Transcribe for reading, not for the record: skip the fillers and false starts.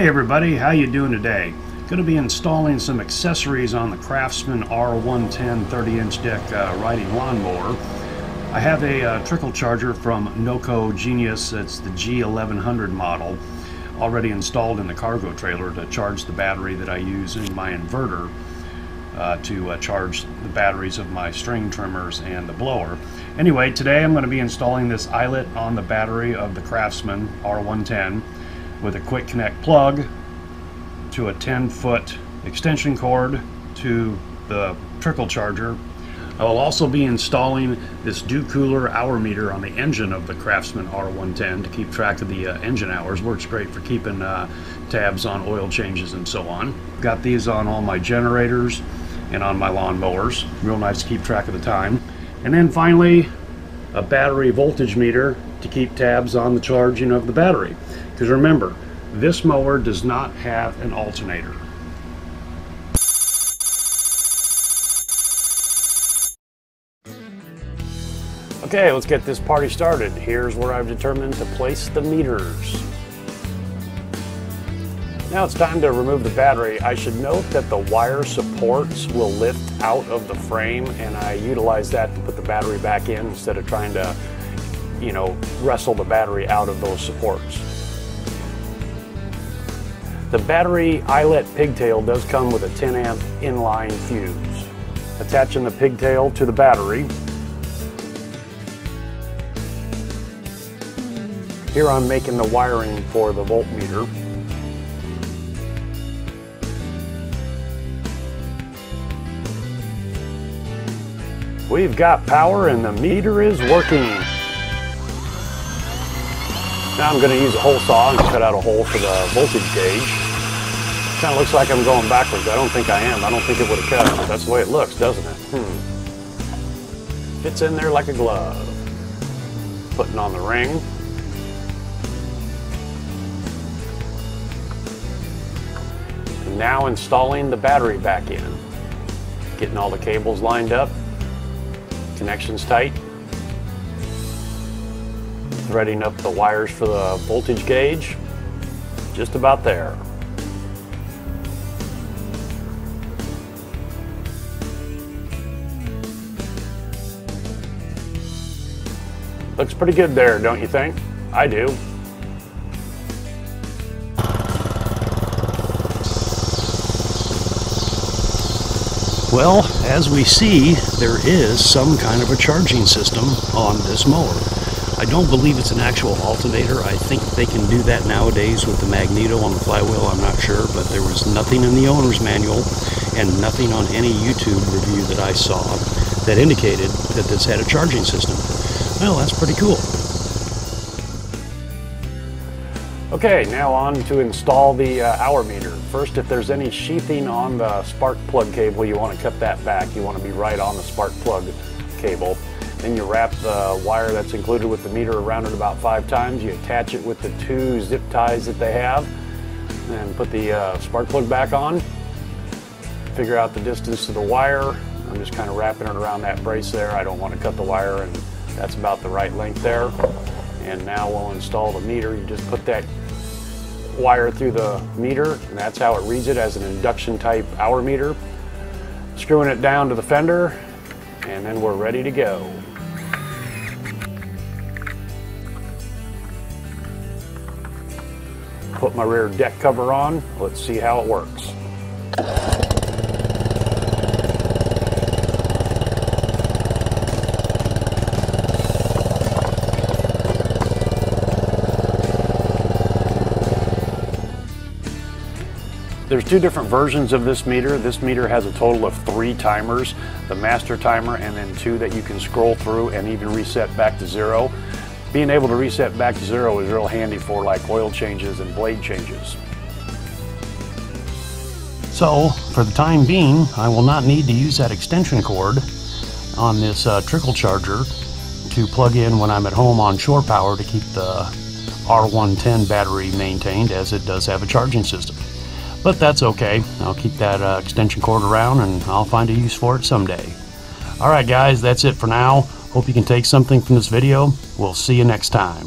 Hey everybody, how you doing today? Going to be installing some accessories on the Craftsman R110 30-inch deck riding lawnmower. I have a trickle charger from NOCO Genius. It's the G1100 model, already installed in the cargo trailer to charge the battery that I use in my inverter to charge the batteries of my string trimmers and the blower. Anyway, today I'm going to be installing this eyelet on the battery of the Craftsman R110 with a quick connect plug to a 10-foot extension cord to the trickle charger. I will also be installing this Docooler hour meter on the engine of the Craftsman R110 to keep track of the engine hours. Works great for keeping tabs on oil changes and so on. Got these on all my generators and on my lawn mowers. Real nice to keep track of the time. And then finally, a battery voltage meter to keep tabs on the charging of the battery. Because remember, this mower does not have an alternator. Okay, let's get this party started. Here's where I've determined to place the meters. Now it's time to remove the battery. I should note that the wire supports will lift out of the frame, and I utilize that to put the battery back in instead of trying to, wrestle the battery out of those supports. The battery eyelet pigtail does come with a 10 amp inline fuse. Attaching the pigtail to the battery. Here I'm making the wiring for the voltmeter. We've got power and the meter is working. Now I'm going to use a hole saw and cut out a hole for the voltage gauge. Kind of looks like I'm going backwards. I don't think I am. I don't think it would have cut. That's the way it looks, doesn't it? Fits in there like a glove. Putting on the ring. And now installing the battery back in. Getting all the cables lined up. Connections tight. Threading up the wires for the voltage gauge. Just about there. Looks pretty good there, don't you think? I do. Well, as we see, there is some kind of a charging system on this mower. I don't believe it's an actual alternator. I think they can do that nowadays with the magneto on the flywheel, I'm not sure, but there was nothing in the owner's manual and nothing on any YouTube review that I saw that indicated that this had a charging system. Well, that's pretty cool. Okay, now on to install the hour meter. First, if there's any sheathing on the spark plug cable, you want to cut that back. You want to be right on the spark plug cable. Then you wrap the wire that's included with the meter around it about 5 times. You attach it with the 2 zip ties that they have, and put the spark plug back on. Figure out the distance to the wire. I'm just kind of wrapping it around that brace there. I don't want to cut the wire, and that's about the right length there. And now we'll install the meter. You just put that wire through the meter, and that's how it reads it as an induction type hour meter. Screwing it down to the fender, and then we're ready to go. Put my rear deck cover on. Let's see how it works. There's 2 different versions of this meter. This meter has a total of 3 timers, the master timer, and then 2 that you can scroll through and even reset back to 0. Being able to reset back to 0 is real handy for like oil changes and blade changes. So for the time being, I will not need to use that extension cord on this trickle charger to plug in when I'm at home on shore power to keep the R110 battery maintained, as it does have a charging system. But that's okay. I'll keep that extension cord around, and I'll find a use for it someday. Alright guys, that's it for now. Hope you can take something from this video. We'll see you next time.